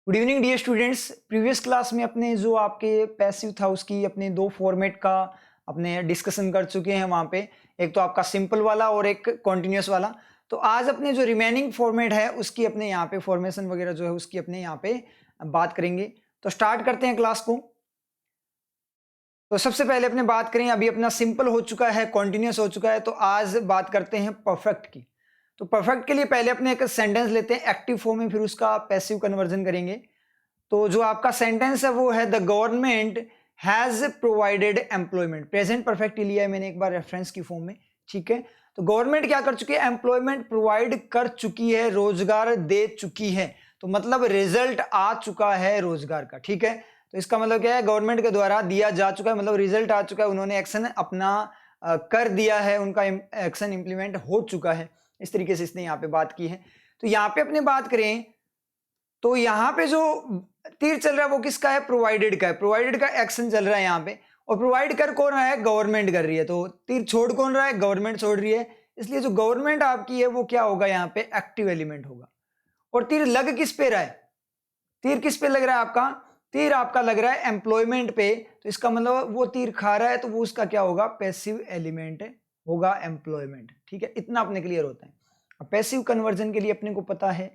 Good evening dear students. Previous class में अपने जो आपके पैसिव था उसकी अपने दो फॉर्मेट का अपने डिस्कशन कर चुके हैं वहाँ पे। एक तो आपका सिंपल वाला और एक कॉन्टिन्यूस वाला। तो आज अपने जो रिमेनिंग फॉर्मेट है उसकी अपने यहाँ पे फॉर्मेशन वगैरह जो है उसकी अपने यहाँ पे बात करेंगे। तो स्टार्ट करते हैं क्लास को। तो सबसे पहले अपने बात करें, अभी अपना सिंपल हो चुका है, कॉन्टिन्यूस हो चुका है, तो आज बात करते हैं परफेक्ट की। तो परफेक्ट के लिए पहले अपने एक सेंटेंस लेते हैं एक्टिव फॉर्म में, फिर उसका पैसिव कन्वर्जन करेंगे। तो जो आपका सेंटेंस है वो है the government has provided employment. Present perfect लिया है मैंने एक बार रेफरेंस की फॉर्म में, ठीक है। तो गवर्नमेंट क्या कर चुकी है? एम्प्लॉयमेंट प्रोवाइड कर चुकी है, रोजगार दे चुकी है। तो मतलब रिजल्ट आ चुका है रोजगार का, ठीक है। तो इसका मतलब क्या है? गवर्नमेंट के द्वारा दिया जा चुका है, मतलब रिजल्ट आ चुका है, उन्होंने एक्शन अपना कर दिया है, उनका एक्शन इंप्लीमेंट हो चुका है। इस तरीके से इसने यहाँ पे बात की है। तो यहाँ पे अपने बात करें तो यहाँ पे जो तीर चल रहा है वो किसका है? प्रोवाइडेड का है। प्रोवाइडेड का एक्शन चल रहा है यहाँ पे, और प्रोवाइड कर कौन रहा है? गवर्नमेंट कर रही है। तो तीर छोड़ कौन रहा है? गवर्नमेंट छोड़ रही है। इसलिए जो गवर्नमेंट आपकी है वो क्या होगा? यहाँ पे एक्टिव एलिमेंट होगा। और तीर लग किस पे रहा है? तीर किस पे लग रहा है आपका? तीर आपका लग रहा है एम्प्लॉयमेंट पे। तो इसका मतलब वो तीर खा रहा है तो वो उसका क्या होगा? पैसिव एलिमेंट होगा, एम्प्लॉयमेंट, ठीक है। इतना अपने क्लियर होता है। अब पैसिव कन्वर्जन के लिए अपने को पता है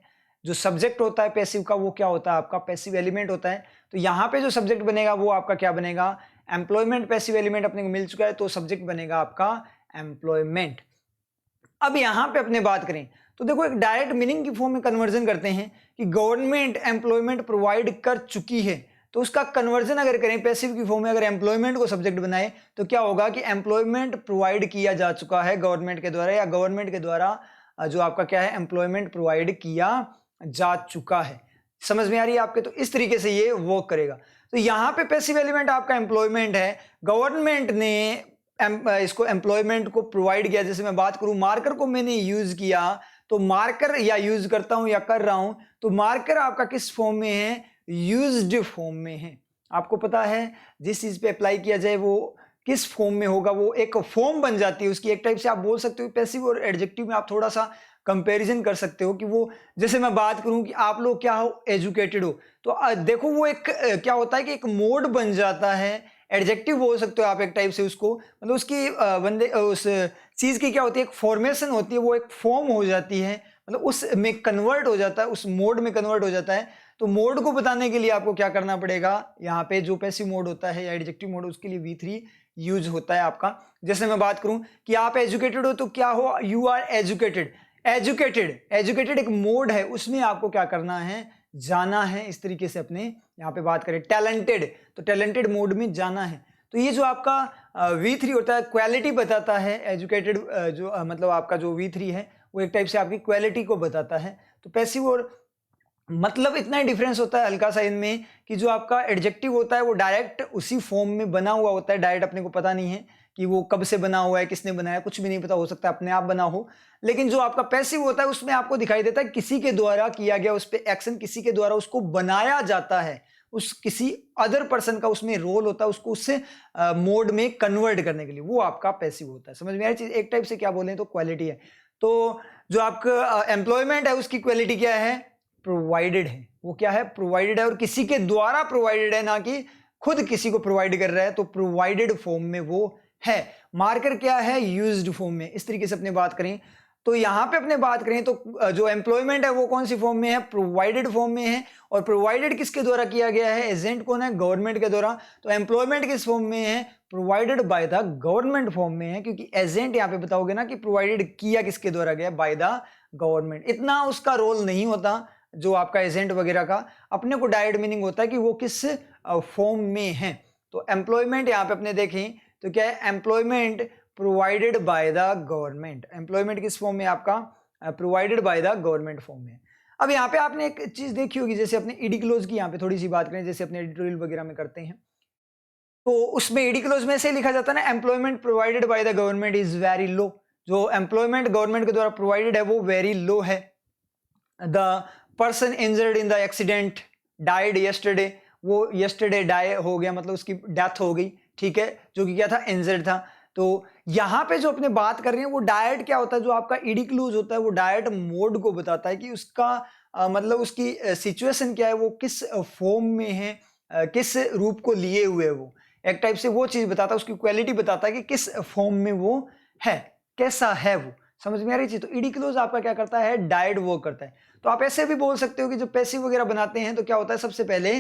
जो सब्जेक्ट होता है पैसिव का वो क्या होता है? आपका पैसिव एलिमेंट होता है। तो यहाँ पे जो सब्जेक्ट बनेगा वो आपका क्या बनेगा? एम्प्लॉयमेंट। पैसिव एलिमेंट अपने को मिल चुका है तो सब्जेक्ट बनेगा आपका एम्प्लॉयमेंट। अब यहाँ पे अपने बात करें तो देखो एक डायरेक्ट मीनिंग की फॉर्म में कन्वर्जन करते हैं कि गवर्नमेंट एम्प्लॉयमेंट प्रोवाइड कर चुकी है। तो उसका कन्वर्जन अगर करें पैसिव की फॉर्म में, अगर एम्प्लॉयमेंट को सब्जेक्ट बनाए तो क्या होगा कि एम्प्लॉयमेंट प्रोवाइड किया जा चुका है गवर्नमेंट के द्वारा, या गवर्नमेंट के द्वारा जो आपका क्या है? एम्प्लॉयमेंट प्रोवाइड किया जा चुका है। समझ में आ रही है आपके? तो इस तरीके से ये वर्क करेगा। तो यहाँ पे पैसिव एलिमेंट आपका एम्प्लॉयमेंट है, गवर्नमेंट ने इसको एम्प्लॉयमेंट को प्रोवाइड किया। जैसे मैं बात करूं मार्कर को मैंने यूज किया, तो मार्कर या यूज करता हूं या कर रहा हूं, तो मार्कर आपका किस फॉर्म में है? यूज्ड फॉर्म में है। आपको पता है जिस चीज पे अप्लाई किया जाए वो किस फॉर्म में होगा, वो एक फॉर्म बन जाती है उसकी। एक टाइप से आप बोल सकते हो पैसिव और एडजेक्टिव में आप थोड़ा सा कंपैरिजन कर सकते हो कि वो, जैसे मैं बात करूं कि आप लोग क्या हो? एजुकेटेड हो। तो देखो वो एक क्या होता है कि एक मोड बन जाता है। एडजेक्टिव बोल सकते हो आप एक टाइप से उसको, मतलब उसकी बंदे उस चीज की क्या होती है? एक फॉर्मेशन होती है, वो एक फॉर्म हो जाती है, मतलब उस में कन्वर्ट हो जाता है, उस मोड में कन्वर्ट हो जाता है। तो मोड को बताने के लिए आपको क्या करना पड़ेगा? यहाँ पे जो पैसिव मोड होता है या एडजेक्टिव मोड, उसके लिए V3 यूज होता है आपका। जैसे मैं बात करूं कि आप एजुकेटेड हो तो क्या हो? You are educated. Educated, educated एक मोड है, उसमें आपको क्या करना है? जाना है। इस तरीके से अपने यहाँ पे बात करें टैलेंटेड, तो टैलेंटेड मोड में जाना है। तो ये जो आपका V3 होता है क्वालिटी बताता है। एजुकेटेड जो मतलब आपका जो V3 है वो एक टाइप से आपकी क्वालिटी को बताता है। तो पैसिव और मतलब इतना ही डिफरेंस होता है हल्का सा इनमें कि जो आपका एडजेक्टिव होता है वो डायरेक्ट उसी फॉर्म में बना हुआ होता है। डायरेक्ट अपने को पता नहीं है कि वो कब से बना हुआ है, किसने बनाया, कुछ भी नहीं पता, हो सकता है अपने आप बना हो। लेकिन जो आपका पैसिव होता है उसमें आपको दिखाई देता है किसी के द्वारा किया गया उस पर एक्शन, किसी के द्वारा उसको बनाया जाता है, उस किसी अदर पर्सन का उसमें रोल होता है उसको उससे मोड में कन्वर्ट करने के लिए, वो आपका पैसिव होता है। समझ में आई चीज? एक टाइप से क्या बोले तो क्वालिटी है। तो जो आपका एम्प्लॉयमेंट है उसकी क्वालिटी क्या है? प्रोवाइडेड है। वो क्या है? प्रोवाइडेड है, और किसी के द्वारा प्रोवाइडेड है, ना कि खुद किसी को प्रोवाइड कर रहा है। तो प्रोवाइडेड फॉर्म में वो है। मार्कर क्या है? यूज्ड फॉर्म में। इस तरीके से अपने बात करें तो यहां पे अपने बात करें तो जो एम्प्लॉयमेंट है वो कौन सी फॉर्म में है? प्रोवाइडेड फॉर्म में है। और प्रोवाइडेड किसके द्वारा किया गया है? एजेंट कौन है? गवर्नमेंट के द्वारा। तो एम्प्लॉयमेंट किस फॉर्म में है? Provided by the government form में है, क्योंकि एजेंट यहां पे बताओगे ना कि प्रोवाइडेड किया किसके द्वारा गया? Bye the government. इतना उसका रोल नहीं होता जो आपका एजेंट वगैरह का। अपने को डायरेक्ट मीनिंग होता है कि वो किस फॉर्म में है। तो एम्प्लॉयमेंट यहाँ पे अपने देखें तो क्या है? Employment provided by the government. Employment किस फॉर्म में आपका? Provided by the government form में। अब यहाँ पे आपने एक चीज देखी होगी, जैसे अपने ईडी क्लोज की यहाँ पे थोड़ी सी बात करें, जैसे अपने एडिटोरियल वगैरह में करते हैं तो उसमें ईडी क्लोज में से लिखा जाता है ना, employment provided by the government is very low. जो एम्प्लॉयमेंट गवर्नमेंट के द्वारा प्रोवाइडेड है वो वेरी लो है। The person injured in the accident died yesterday, वो यस्टरडे डाई हो गया, मतलब उसकी डेथ हो गई, ठीक है, जो कि क्या था? इंजर्ड था। तो यहां पे जो अपने बात कर रहे हैं वो डायट क्या होता है? जो आपका ईडी क्लूज होता है वो डायट मोड को बताता है कि उसका मतलब उसकी सिचुएशन क्या है, वो किस फॉर्म में है, किस रूप को लिए हुए है, वो एक टाइप से वो चीज बताता है, उसकी क्वालिटी बताता है कि किस फॉर्म में वो है, कैसा है वो। समझ में आ रही चीज? तो ईडी क्लोज आपका क्या करता है, डायरेक्ट वर्क करता है। तो आप ऐसे भी बोल सकते हो कि जो पैसिव वगैरह बनाते हैं तो क्या होता है, सबसे पहले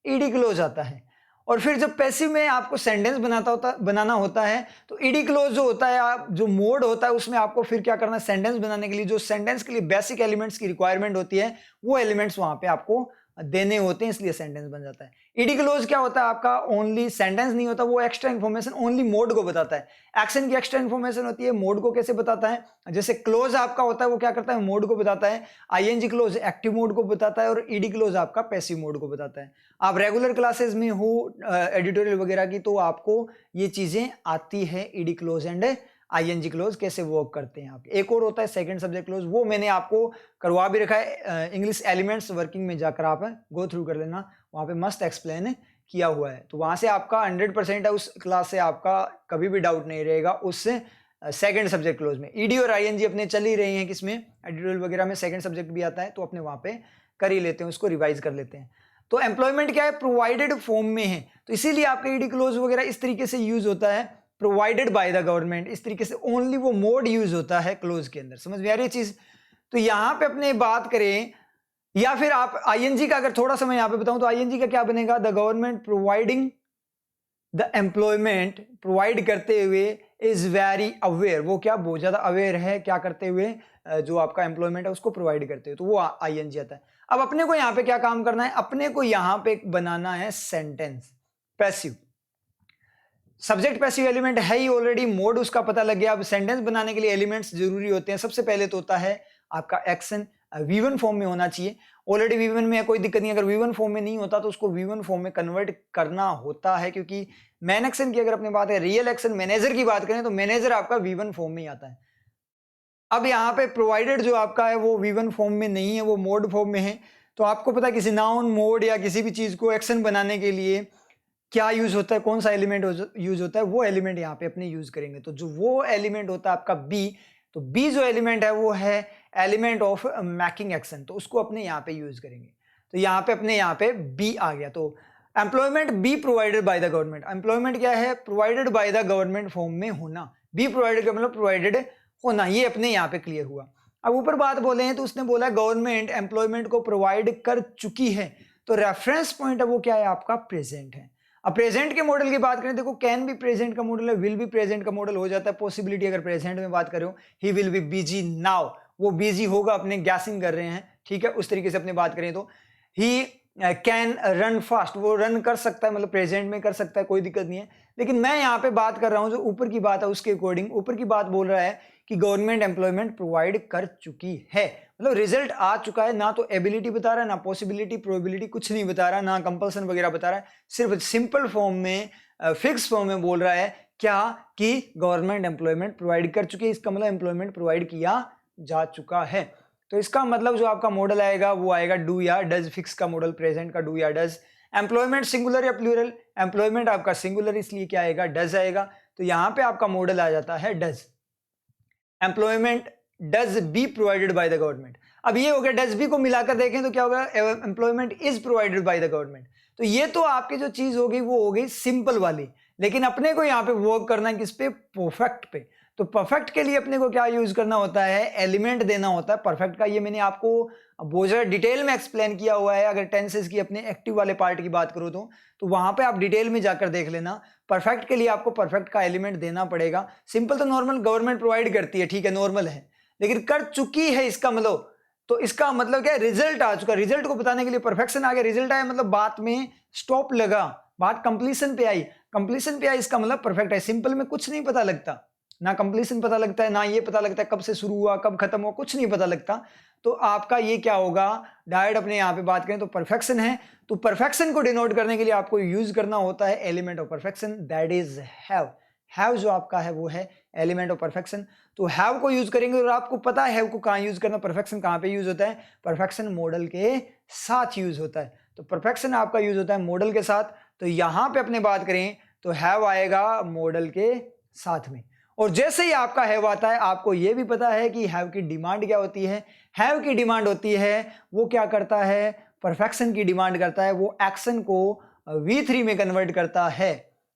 ईडी क्लोज आता है, और फिर जब पैसिव में आपको सेंटेंस बनाना होता है तो ईडी क्लोज जो होता है, आप जो मोड होता है उसमें आपको फिर क्या करना है, सेंटेंस बनाने के लिए जो सेंटेंस के लिए बेसिक एलिमेंट्स की रिक्वायरमेंट होती है वो एलिमेंट्स वहां पे आपको देने होते हैं, इसलिए सेंटेंस बन जाता है। ईडी क्लोज क्या होता है आपका, ओनली सेंटेंस नहीं होता, वो एक्स्ट्रा इन्फॉर्मेशन ओनली मोड को बताता है। एक्शन की एक्स्ट्रा इन्फॉर्मेशन होती है, मोड को कैसे बताता है, जैसे क्लोज आपका होता है वो क्या करता है, मोड को बताता है। आईएनजी क्लोज एक्टिव मोड को बताता है, और ईडी क्लोज आपका पैसिव मोड को बताता है। आप रेगुलर क्लासेस में हो एडिटोरियल वगैरह की तो आपको ये चीजें आती है, ED clause and ING clause कैसे वर्क करते हैं। आप एक और होता है सेकंड सब्जेक्ट क्लोज, वो मैंने आपको करवा भी रखा है, इंग्लिश एलिमेंट्स वर्किंग में जाकर आप गो थ्रू कर लेना, वहां पे मस्त एक्सप्लेन किया हुआ है। तो वहां से आपका 100% है, उस क्लास से आपका कभी भी डाउट नहीं रहेगा उस सेकंड सब्जेक्ट क्लोज में। ईडी और आईएनजी अपने चल ही रहे हैं, किसमें एडिटोरियल वगैरह में सेकंड सब्जेक्ट भी आता है, तो अपने वहां पे कर ही लेते हैं, उसको रिवाइज कर लेते हैं। तो एम्प्लॉयमेंट क्या है, प्रोवाइडेड फॉर्म में है, तो इसीलिए आपका ईडी क्लोज वगैरह इस तरीके से यूज होता है, प्रोवाइडेड बाय द गवर्नमेंट, इस तरीके से ओनली वो मोड यूज होता है क्लोज के अंदर। समझ में आ रही है चीज? तो यहां पे अपने बात करें, या फिर आप आईएनजी का अगर थोड़ा सा मैं यहां पे बताऊं तो आईएनजी का क्या बनेगा, the government providing the employment, provide करते हुए, इज वेरी अवेयर, वो क्या बहुत ज्यादा अवेयर है, क्या करते हुए, जो आपका एम्प्लॉयमेंट है उसको प्रोवाइड करते हुए, तो वो आईएनजी आता है। अब अपने को यहाँ पे क्या काम करना है, अपने को यहाँ पे बनाना है sentence passive. Subject passive element है ही ऑलरेडी, मोड उसका पता लग गया। अब सेंटेंस बनाने के लिए एलिमेंट्स जरूरी होते हैं। सबसे पहले तो होता है आपका एक्शन, V1 फॉर्म में होना चाहिए, ऑलरेडी V1 में है, कोई दिक्कत नहीं। अगर V1 फॉर्म में नहीं होता तो उसको V1 फॉर्म में कन्वर्ट करना होता है, क्योंकि मैन एक्शन की अगर अपनी बात है, रियल एक्शन मैनेजर की बात करें तो मैनेजर आपका V1 फॉर्म में ही आता है। अब यहाँ पे प्रोवाइडेड जो आपका है वो V1 फॉर्म में नहीं है, वो मोड फॉर्म में है। तो आपको पता है किसी नाउन, मोड या किसी भी चीज को एक्शन बनाने के लिए क्या यूज होता है, कौन सा एलिमेंट यूज होता है, वो एलिमेंट यहाँ पे अपने यूज करेंगे। तो जो वो एलिमेंट होता है आपका बी, तो बी जो एलिमेंट है वो है एलिमेंट ऑफ मैकिंग एक्शन, तो उसको अपने यहाँ पे यूज करेंगे। तो यहाँ पे अपने यहाँ पे बी आ गया। तो employment be provided by the government, employment क्या है, provided by the government form में होना, बी प्रोवाइडेड का मतलब प्रोवाइडेड होना, ये अपने यहाँ पे क्लियर हुआ। अब ऊपर बात बोले हैं तो उसने बोला गवर्नमेंट एम्प्लॉयमेंट को प्रोवाइड कर चुकी है, तो रेफरेंस पॉइंट है वो क्या है आपका, प्रेजेंट है। अब प्रेजेंट के मॉडल की बात करें, देखो कैन भी प्रेजेंट का मॉडल है, विल भी प्रेजेंट का मॉडल हो जाता है। पॉसिबिलिटी अगर प्रेजेंट में बात करो, he will be busy now, वो बिजी होगा, अपने गैसिंग कर रहे हैं, ठीक है, उस तरीके से अपने बात करें तो ही कैन रन फास्ट, वो रन कर सकता है, मतलब प्रेजेंट में कर सकता है, कोई दिक्कत नहीं है। लेकिन मैं यहाँ पे बात कर रहा हूँ जो ऊपर की बात है उसके अकॉर्डिंग, ऊपर की बात बोल रहा है कि गवर्नमेंट एम्प्लॉयमेंट प्रोवाइड कर चुकी है, मतलब रिजल्ट आ चुका है। ना तो एबिलिटी बता रहा है, ना पॉसिबिलिटी, प्रोबेबिलिटी, कुछ नहीं बता रहा, ना कंपल्सन वगैरह बता रहा है, सिर्फ सिंपल फॉर्म में, फिक्स फॉर्म में बोल रहा है क्या, कि गवर्नमेंट एम्प्लॉयमेंट प्रोवाइड कर चुकी है। इसका मतलब एम्प्लॉयमेंट प्रोवाइड किया जा चुका है। तो इसका मतलब जो आपका मॉडल आएगा वो आएगा डू या डज, फिक्स का मॉडल प्रेजेंट का डू या डज। एम्प्लॉयमेंट सिंगुलर या प्लूरल, एम्प्लॉयमेंट आपका सिंगुलर इसलिए क्या आएगा, डज आएगा। तो यहां पे आपका मॉडल आ जाता है does, employment does be provided by the government. अब ये हो गया, डज बी को मिलाकर देखें तो क्या होगा, employment is provided by the government. तो ये तो आपकी जो चीज हो गई वो हो गई सिंपल वाली, लेकिन अपने को यहाँ पे वर्क करना है किस पे, परफेक्ट पे। तो परफेक्ट के लिए अपने को क्या यूज करना होता है, एलिमेंट देना होता है परफेक्ट का। ये मैंने आपको बहुत ज्यादा डिटेल में एक्सप्लेन किया हुआ है। अगर टेंसेस की अपने एक्टिव वाले पार्ट की बात करो तो वहां पे आप डिटेल में जाकर देख लेना। परफेक्ट के लिए आपको परफेक्ट का एलिमेंट देना पड़ेगा। सिंपल तो नॉर्मल गवर्नमेंट प्रोवाइड करती है, ठीक है, नॉर्मल है, लेकिन कर चुकी है इसका मतलब, तो इसका मतलब क्या है, रिजल्ट आ चुका। रिजल्ट को बताने के लिए परफेक्शन आ गया, रिजल्ट आया मतलब बात में स्टॉप लगा, बात कंप्लीशन पे आई, कंप्लीशन पे आई, इसका मतलब परफेक्ट है। सिंपल में कुछ नहीं पता लगता, ना कंप्लीशन पता लगता है, ना ये पता लगता है कब से शुरू हुआ कब खत्म हुआ, कुछ नहीं पता लगता। तो आपका ये क्या होगा, डायरेक्ट अपने यहाँ पे बात करें तो परफेक्शन है। तो परफेक्शन को डिनोट करने के लिए आपको यूज करना होता है element of perfection, that is have. Have जो आपका है वो है एलिमेंट ऑफ परफेक्शन। तो हैव को यूज करेंगे और आपको पता है हैव को कहाँ यूज करना, परफेक्शन कहाँ पे यूज होता है, परफेक्शन मॉडल के साथ यूज होता है। तो परफेक्शन आपका यूज होता है मॉडल के साथ। तो यहां पे अपने बात करें तो हैव आएगा मॉडल के साथ में, और जैसे ही आपका हैव आता है, आपको यह भी पता है कि हैव की डिमांड क्या होती है। हैव की डिमांड होती है, वो क्या करता है, परफेक्शन की डिमांड करता है, वो एक्शन को V3 में कन्वर्ट करता है।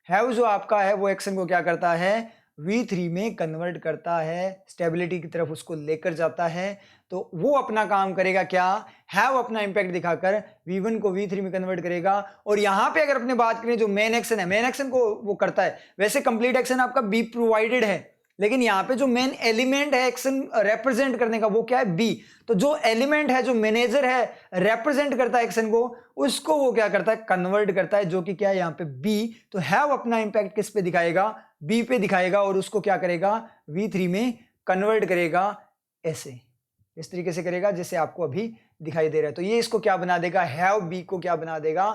हैव जो आपका है वो एक्शन को क्या करता है, V3 में कन्वर्ट करता है, स्टेबिलिटी की तरफ उसको लेकर जाता है। तो वो अपना काम करेगा क्या, हैव अपना इंपैक्ट दिखाकर V1 को V3 में कन्वर्ट करेगा। और यहां पे अगर अपने बात करें जो मेन एक्शन है, मेन एक्शन को वो करता है। वैसे कंप्लीट एक्शन आपका बी प्रोवाइडेड है, लेकिन यहाँ पे जो मेन एलिमेंट है एक्शन रिप्रेजेंट करने का वो क्या है, बी। तो जो एलिमेंट है, जो मैनेजर है, रिप्रेजेंट करता है एक्शन को, उसको वो क्या करता है, कन्वर्ट करता है, जो कि क्या है यहाँ पे बी। तो हैव अपना इंपैक्ट किस पे दिखाएगा, बी पे दिखाएगा, और उसको क्या करेगा, V3 में कन्वर्ट करेगा। ऐसे इस तरीके से करेगा जैसे आपको अभी दिखाई दे रहा है। तो ये इसको क्या बना देगा, हैव बी को क्या बना देगा,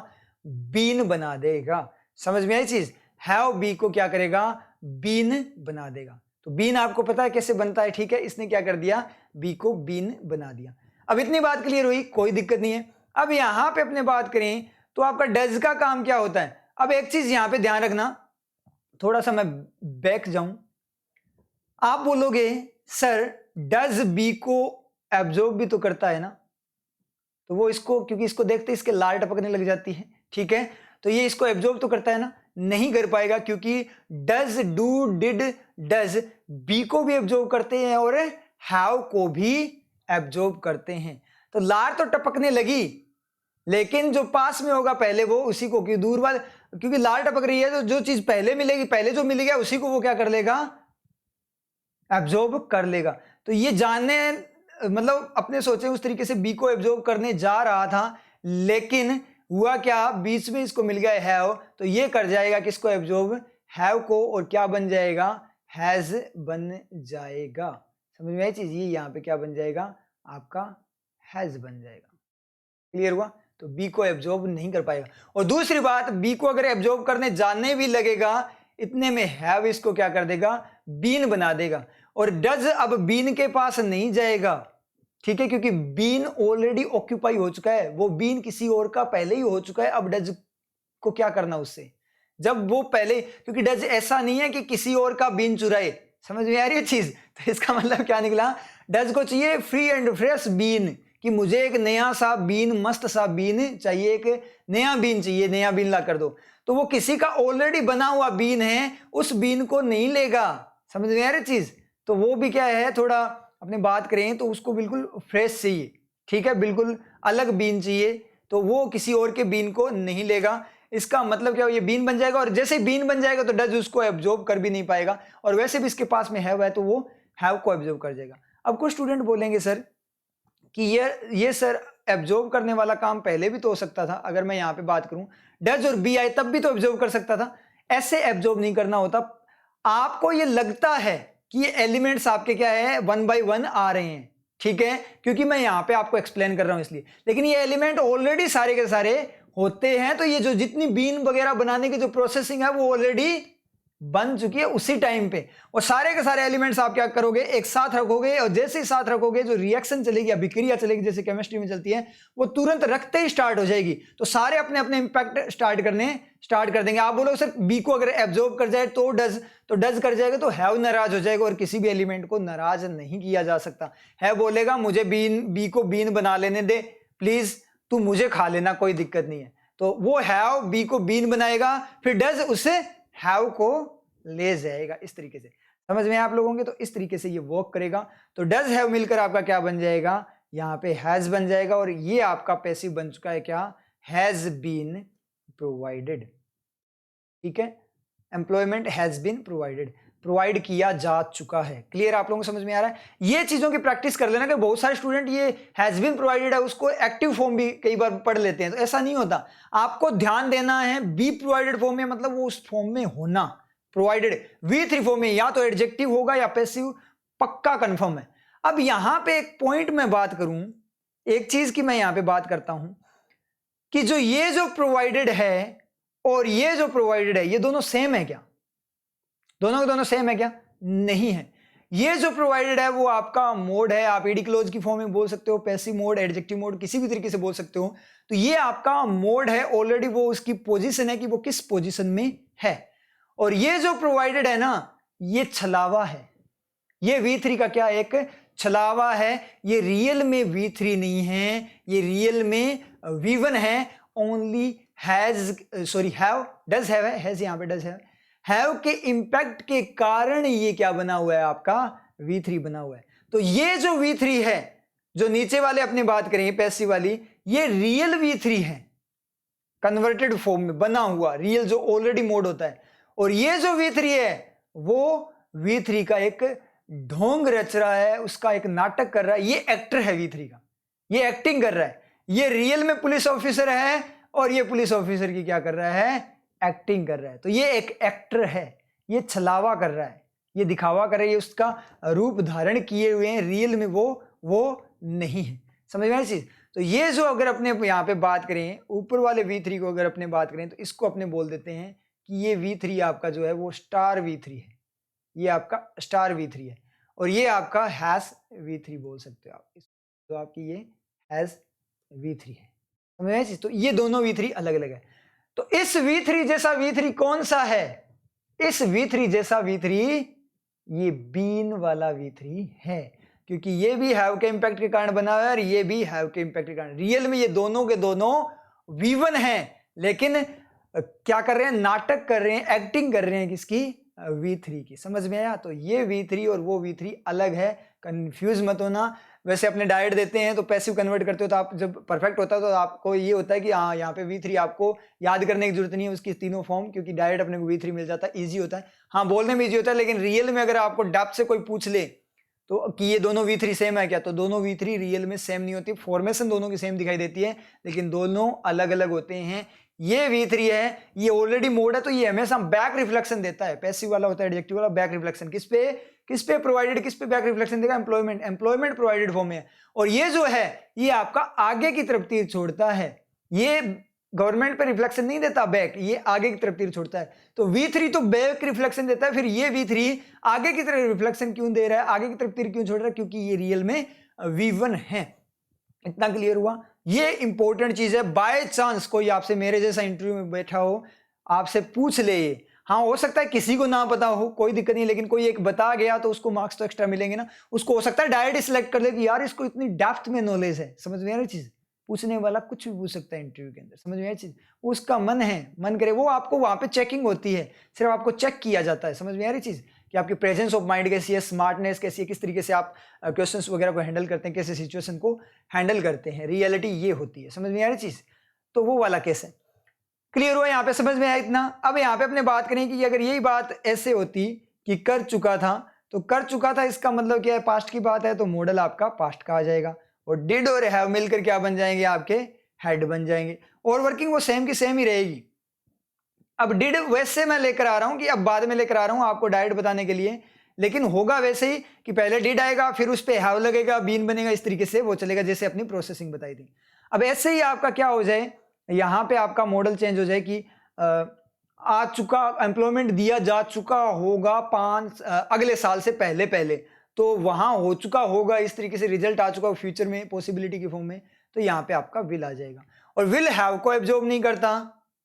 बीन बना देगा। समझ में आई चीज, हैव बी को क्या करेगा, बीन बना देगा। तो बीन आपको पता है कैसे बनता है, ठीक है। इसने क्या कर दिया, बी को बीन बना दिया। अब इतनी बात क्लियर हुई, कोई दिक्कत नहीं है। अब यहां पे अपने बात करें तो आपका डज का काम क्या होता है। अब एक चीज यहां पे ध्यान रखना, थोड़ा सा मैं बैक जाऊं। आप बोलोगे सर डज बी को एब्जॉर्ब भी तो करता है ना, तो वो इसको, क्योंकि इसको देखते इसके लार टपकने लग जाती है, ठीक है। तो ये इसको एब्जॉर्ब तो करता है ना, नहीं कर पाएगा, क्योंकि does, do, did, does be को भी एब्जॉर्ब करते हैं और हैव को भी एब्जॉर्ब करते हैं। तो लार तो टपकने लगी, लेकिन जो पास में होगा पहले वो उसी को, क्योंकि दूर वाले, क्योंकि लार टपक रही है तो जो चीज पहले मिलेगी, पहले जो मिल गया उसी को वो क्या कर लेगा, एब्जॉर्ब कर लेगा। तो ये जानने, मतलब अपने सोचे उस तरीके से बी को एब्जॉर्ब करने जा रहा था, लेकिन हुआ क्या, बीच में इसको मिल गया हैव, तो ये कर जाएगा किसको एब्जॉर्ब, हैव को, और क्या बन जाएगा, हैज बन जाएगा। समझ में आई चीज, ये यहाँ पे क्या बन जाएगा, आपका हैज बन जाएगा। क्लियर हुआ। तो बी को एब्जॉर्ब नहीं कर पाएगा। और दूसरी बात, बी को अगर एब्जॉर्ब करने जाने भी लगेगा, इतने में हैव इसको क्या कर देगा, बीन बना देगा। और डज अब बीन के पास नहीं जाएगा, ठीक है, क्योंकि बीन ऑलरेडी ऑक्यूपाई हो चुका है, वो बीन किसी और का पहले ही हो चुका है। अब डज को क्या करना उससे, जब वो पहले, क्योंकि डज ऐसा नहीं है कि किसी और का बीन चुराए। समझ में आ रही है चीज। तो इसका मतलब क्या निकला, डज को चाहिए फ्री एंड फ्रेश बीन, कि मुझे एक नया सा बीन, मस्त सा बीन चाहिए, एक नया बीन चाहिए, नया बीन ला कर दो। तो वो किसी का ऑलरेडी बना हुआ बीन है, उस बीन को नहीं लेगा। समझ में आ रही चीज। तो वो भी क्या है, थोड़ा अपने बात करें तो उसको बिल्कुल फ्रेश चाहिए, ठीक है, बिल्कुल अलग बीन चाहिए। तो वो किसी और के बीन को नहीं लेगा। इसका मतलब क्या, ये बीन बन जाएगा, और जैसे बीन बन जाएगा तो डज उसको एब्जॉर्ब कर भी नहीं पाएगा, और वैसे भी इसके पास में हैव है तो वो हैव को एब्जॉर्ब कर जाएगा। अब कुछ स्टूडेंट बोलेंगे सर कि ये सर एब्जॉर्ब करने वाला काम पहले भी तो हो सकता था। अगर मैं यहाँ पे बात करूं, डज और बी आए तब भी तो एब्जॉर्ब कर सकता था। ऐसे एब्जॉर्ब नहीं करना होता। आपको ये लगता है कि ये एलिमेंट्स आपके क्या है, 1 by 1 आ रहे हैं, ठीक है, क्योंकि मैं यहाँ पे आपको एक्सप्लेन कर रहा हूं इसलिए, लेकिन ये एलिमेंट ऑलरेडी सारे के सारे होते हैं। तो ये जो जितनी बीन वगैरह बनाने की जो प्रोसेसिंग है वो ऑलरेडी बन चुकी है उसी टाइम पे। और सारे के सारे एलिमेंट्स आप क्या करोगे, एक साथ रखोगे, और जैसे ही साथ रखोगे जो रिएक्शन चलेगी, अभिक्रिया चलेगी, जैसे केमिस्ट्री में चलती है, वो तुरंत रखते ही स्टार्ट हो जाएगी। तो सारे अपने अपने इंपैक्ट स्टार्ट कर देंगे। आप बोलो सर बी को अगर एब्जॉर्ब कर जाए तो डज कर जाएगा, तो हैव नाराज हो जाएगा, और किसी भी एलिमेंट को नाराज नहीं किया जा सकता। हैव बोलेगा मुझे बी को बीन बना लेने दे प्लीज, तू मुझे खा लेना, कोई दिक्कत नहीं है। तो वो हैव बी को बीन बनाएगा, फिर डज उससे हैव को ले जाएगा। इस तरीके से समझ में आप लोगों के, तो इस तरीके से ये वर्क करेगा। तो डज हैव मिलकर आपका क्या बन जाएगा, यहाँ पे हैज बन जाएगा, और ये आपका पैसिव बन चुका है क्या, हैज बीन प्रोवाइडेड, ठीक है, employment has been provided, provide किया जा चुका है। क्लियर आप लोगों को समझ में आ रहा है। ये चीजों की प्रैक्टिस कर लेना, कि बहुत सारे स्टूडेंट ये हैज बीन प्रोवाइडेड है उसको एक्टिव फॉर्म भी कई बार पढ़ लेते हैं, तो ऐसा नहीं होता। आपको ध्यान देना है बी प्रोवाइडेड फॉर्म में, मतलब वो उस फॉर्म में होना, प्रोवाइडेड V3 फॉर्म में या तो एडजेक्टिव होगा या पैसिव, पक्का कंफर्म है। अब यहां पे एक पॉइंट में बात करूं, एक चीज की मैं यहां पे बात करता हूं कि जो ये जो प्रोवाइडेड है और ये जो प्रोवाइडेड है, ये दोनों सेम है क्या, दोनों के दोनों सेम है क्या, नहीं है। ये जो प्रोवाइडेड है वो आपका मोड है, आप एडी क्लोज की फॉर्म में बोल सकते हो, पैसिव मोड, एडजेक्टिव मोड, किसी भी तरीके से बोल सकते हो। तो ये आपका मोड है, ऑलरेडी वो उसकी पोजीशन है कि वो किस पोजीशन में है। और ये जो प्रोवाइडेड है ना, ये छलावा है, ये V3 का क्या एक छलावा है, ये रियल में V3 नहीं है, ये रियल में V1 है। ओनली डज हैव है, यहाँ पे डज हैव के इंपैक्ट के कारण ये क्या बना हुआ है, आपका V3 बना हुआ है। तो ये जो V3 है, जो नीचे वाले अपने बात करेंगे पैसिव वाली, ये रियल V3 है, कन्वर्टेड फॉर्म में बना हुआ रियल जो ऑलरेडी मोड होता है। और ये जो V3 है वो V3 का एक ढोंग रच रहा है, उसका एक नाटक कर रहा है। ये एक्टर है V3 का, ये एक्टिंग कर रहा है। ये रियल में पुलिस ऑफिसर है और ये पुलिस ऑफिसर की क्या कर रहा है, एक्टिंग कर रहा है। तो ये एक एक्टर है, ये छलावा कर रहा है, ये दिखावा कर रहा है, ये उसका रूप धारण किए हुए हैं, रियल में वो नहीं है। समझ में आई चीज। तो ये जो अगर अपने यहाँ पे बात करें, ऊपर वाले V3 को अगर अपने बात करें, तो इसको अपने बोल देते हैं कि ये V3 आपका जो है वो स्टार V3 है, ये आपका स्टार V3 है। और ये आपका हैश V3 बोल सकते हो आप, तो आपकी ये हैश V3 है। समझ में? तो ये दोनों V3 अलग अलग है। तो इस V3 जैसा V3 कौन सा है? इस V3 जैसा V3 ये बीन वाला V3 है, क्योंकि ये भी हैव के इंपैक्ट के कारण बना हुआ है और ये भी हैव के इंपैक्ट के कारण। रियल में ये दोनों के दोनों V1 हैं, लेकिन क्या कर रहे हैं, नाटक कर रहे हैं, एक्टिंग कर रहे हैं किसकी, V3 की। समझ में आया? तो ये V3 और वो V3 अलग है, कंफ्यूज मत होना। वैसे अपने डायरेक्ट देते हैं तो पैसिव कन्वर्ट करते हो, तो आप जब परफेक्ट होता है तो आपको ये होता है कि हाँ यहाँ पे V3 आपको याद करने की जरूरत नहीं है उसकी तीनों फॉर्म, क्योंकि डायरेक्ट अपने को V3 मिल जाता है, ईजी होता है। हाँ बोलने में ईजी होता है, लेकिन रियल में अगर आपको डेप्थ से कोई पूछ ले तो कि ये दोनों V3 सेम है क्या, तो दोनों V3 रियल में सेम नहीं होती। फॉर्मेशन दोनों की सेम दिखाई देती है, लेकिन दोनों अलग अलग होते हैं। ये V3 है, ये ऑलरेडी मोड है, तो ये हमेशा बैक रिफ्लेक्शन देता है। पैसिव वाला होता है एडजेक्टिव वाला बैक रिफ्लेक्शन। किस पे प्रोवाइडेड, किस पे बैक रिफ्लेक्शन देगा, एम्प्लॉयमेंट प्रोवाइडेड फॉर्म में। और ये जो है ये आपका आगे की तरफ तीर छोड़ता है, ये गवर्नमेंट पे रिफ्लेक्शन नहीं देता बैक, ये आगे की तरफ तीर छोड़ता है। तो V3 तो बैक रिफ्लेक्शन देता है, फिर ये V3 आगे की तरफ रिफ्लेक्शन क्यों दे रहा है, आगे की तरफ तीर क्यों छोड़ रहा है, क्योंकि ये रियल में V1 है। इतना क्लियर हुआ? ये इंपॉर्टेंट चीज है। बाय चांस कोई आपसे मेरे जैसा इंटरव्यू में बैठा हो, आपसे पूछ ले ये, हाँ हो सकता है किसी को ना पता हो, कोई दिक्कत नहीं, लेकिन कोई एक बता गया तो उसको मार्क्स तो एक्स्ट्रा मिलेंगे ना। उसको हो सकता है डायरेक्ट सिलेक्ट कर ले कि यार इसको इतनी डेप्थ में नॉलेज है। समझ में आ रही चीज? पूछने वाला कुछ भी पूछ सकता है इंटरव्यू के अंदर। समझ में आई चीज? उसका मन है, मन करे, वो आपको वहां पे चेकिंग होती है, सिर्फ आपको चेक किया जाता है। समझ में आ रही चीज कि आपकी प्रेजेंस ऑफ माइंड कैसी है, स्मार्टनेस कैसी है, किस तरीके से आप क्वेश्चंस वगैरह को हैंडल करते हैं, कैसे सिचुएशन को हैंडल करते हैं। रियलिटी ये होती है। समझ में आ रही चीज? तो वो वाला केस है। क्लियर हुआ? यहाँ पे समझ में आया इतना? अब यहाँ पे अपने बात करें कि अगर यही बात ऐसे होती कि कर चुका था, तो कर चुका था इसका मतलब क्या है, पास्ट की बात है, तो मॉडल आपका पास्ट का आ जाएगा। और डिड और हैव मिलकर क्या बन जाएंगे, आपके हेड बन जाएंगे। और वर्किंग वो सेम की सेम ही रहेगी। अब डिड वैसे मैं लेकर आ रहा हूं कि अब बाद में लेकर आ रहा हूं आपको डायरेक्ट बताने के लिए, लेकिन होगा वैसे ही कि पहले डिड आएगा, फिर उस पे हैव लगेगा, बीन बनेगा, इस तरीके से वो चलेगा जैसे अपनी प्रोसेसिंग बताई थी। अब ऐसे ही आपका क्या हो जाए, यहां पे आपका मॉडल चेंज हो जाए कि आ चुका, एम्प्लॉयमेंट दिया जा चुका होगा अगले साल से पहले, तो वहां हो चुका होगा, इस तरीके से रिजल्ट आ चुका फ्यूचर में पॉसिबिलिटी की फॉर्म में, तो यहाँ पे आपका विल आ जाएगा। और विल हैव को एब्जॉर्ब नहीं करता